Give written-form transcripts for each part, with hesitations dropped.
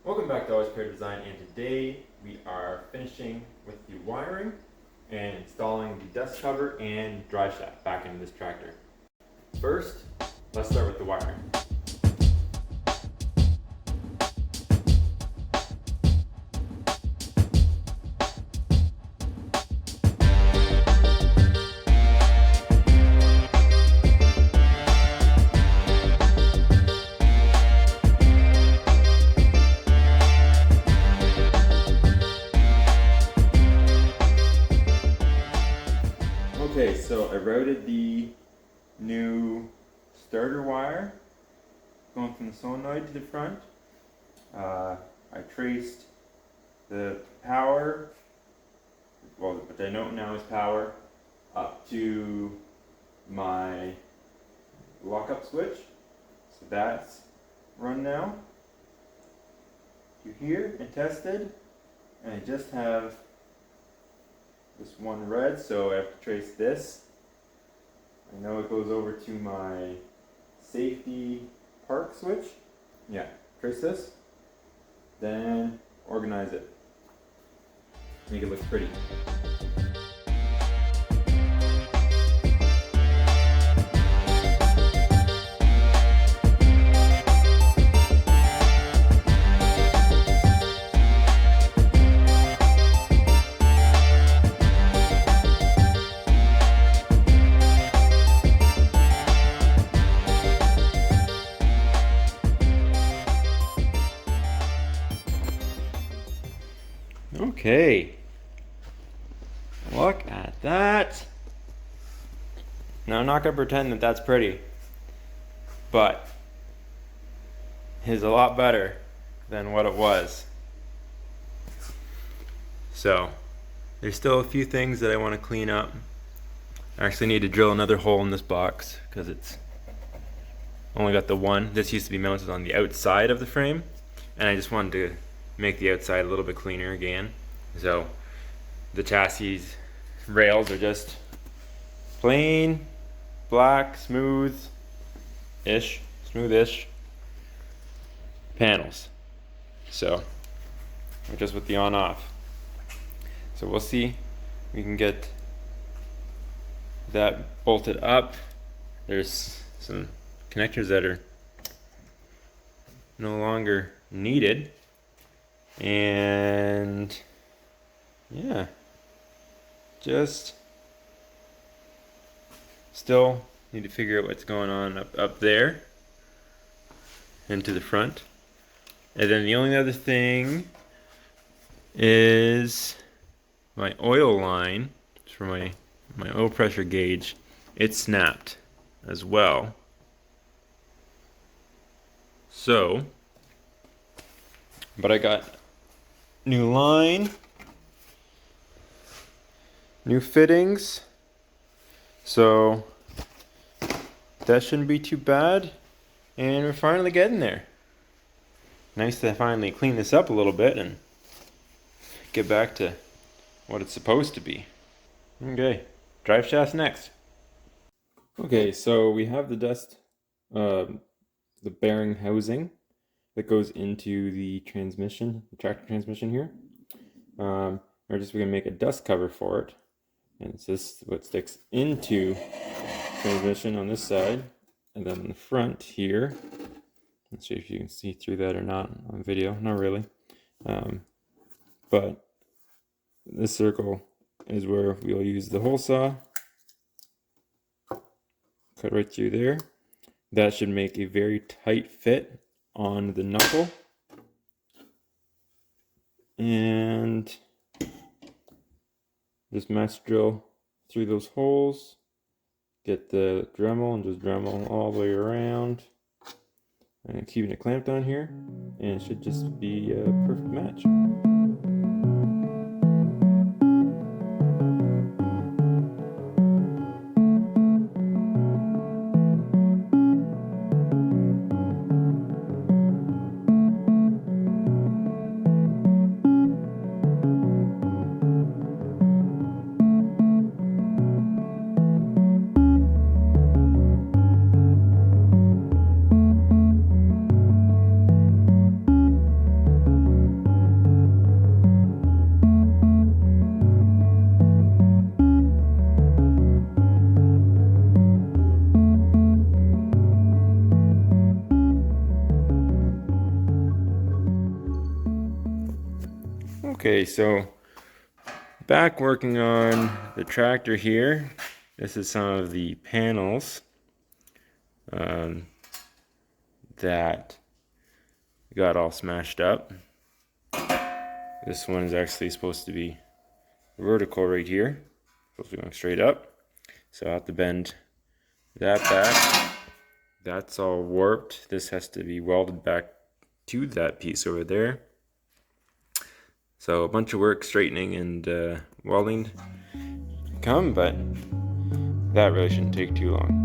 Welcome back to Always Care Design, and today we are finishing with the wiring and installing the dust cover and drive shaft back into this tractor. First, let's start with the wiring. Okay, so I routed the new starter wire going from the solenoid to the front. I traced the power, well, which I know now is power, up to my lockup switch. So that's run now to here and tested. And I just have this one red, so I have to trace this. I know it goes over to my safety park switch. Yeah, trace this, then organize it. Make it look pretty. Okay, look at that. Now I'm not gonna pretend that that's pretty, but it's a lot better than what it was. So there's still a few things that I want to clean up. I actually need to drill another hole in this box because it's only got the one. This used to be mounted on the outside of the frame, and I just wanted to make the outside a little bit cleaner again. So the chassis rails are just plain black, smoothish panels. So just with the on off. So we'll see. We can get that bolted up. There's some connectors that are no longer needed. And yeah, just still need to figure out what's going on up there and to the front. And then the only other thing is my oil line for my oil pressure gauge. It snapped as well. So, but I got new line, new fittings, so that shouldn't be too bad, and we're finally getting there. Nice to finally clean this up a little bit and get back to what it's supposed to be. Okay, drive shaft's next. Okay, so we have the the bearing housing that goes into the transmission, the tractor transmission here. We're gonna make a dust cover for it, and it's this what sticks into transmission on this side, and then on the front here. Let's see if you can see through that or not on video. Not really, but this circle is where we'll use the hole saw. Cut right through there. That should make a very tight fit on the knuckle. And just mass drill through those holes. Get the Dremel and just Dremel all the way around. And keeping it clamped on here. And it should just be a perfect match. Okay, so back working on the tractor here. This is some of the panels that got all smashed up. This one is actually supposed to be vertical right here. Supposed to be going straight up. So I have to bend that back. That's all warped. This has to be welded back to that piece over there. So a bunch of work straightening and welding to come, but that really shouldn't take too long.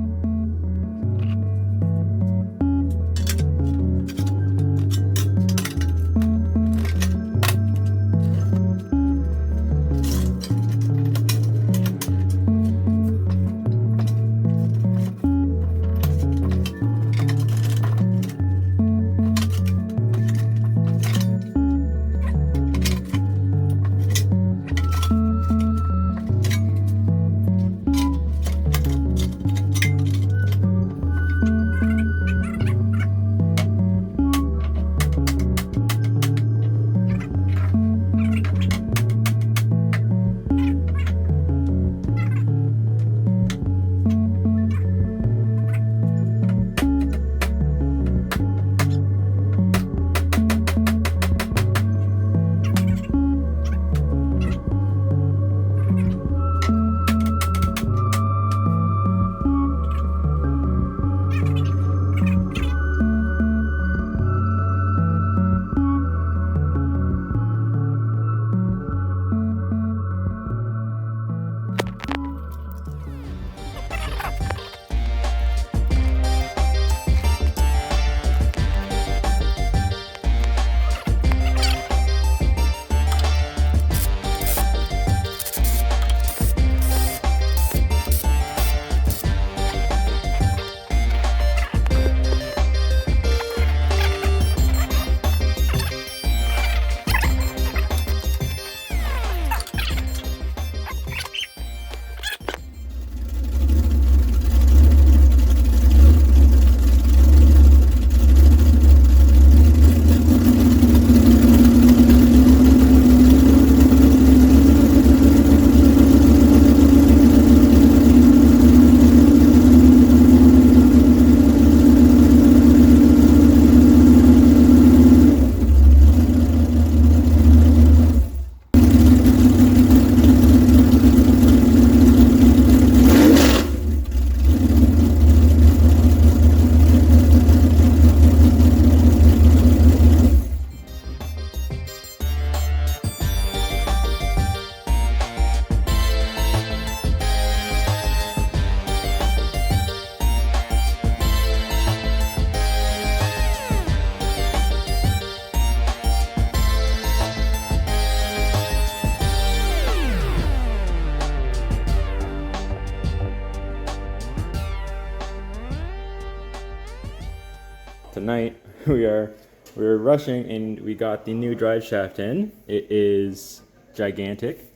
Tonight we're rushing and we got the new drive shaft in. It is gigantic.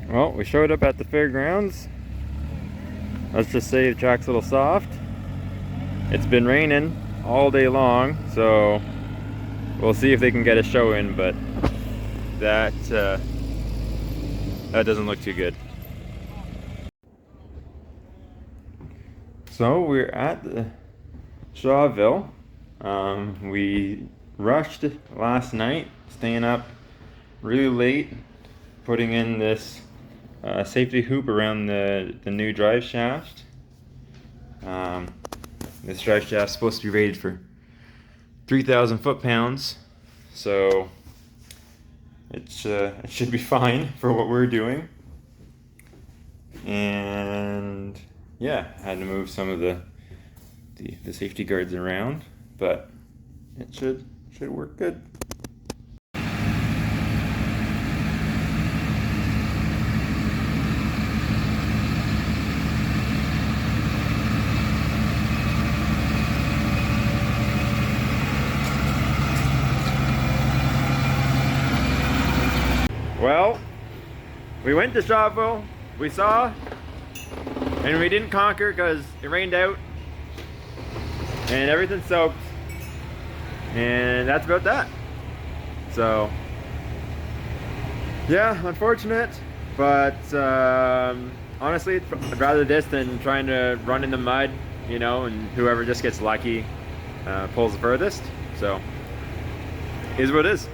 Well, we showed up at the fairgrounds. Let's just say the track's a little soft. It's been raining all day long, so we'll see if they can get a show in, but that doesn't look too good. So we're at the Shawville. We rushed last night, staying up really late, putting in this safety hoop around the new drive shaft. This drive shaft is supposed to be rated for 3,000 foot-pounds, so it should be fine for what we're doing. And yeah, had to move some of the safety guards around, but it should work good. Well, we went to Shawville, we saw, and we didn't conquer because it rained out and everything soaked, and that's about that. So yeah, unfortunate, but honestly, I'd rather this than trying to run in the mud, you know, and whoever just gets lucky pulls the furthest. So is what it is.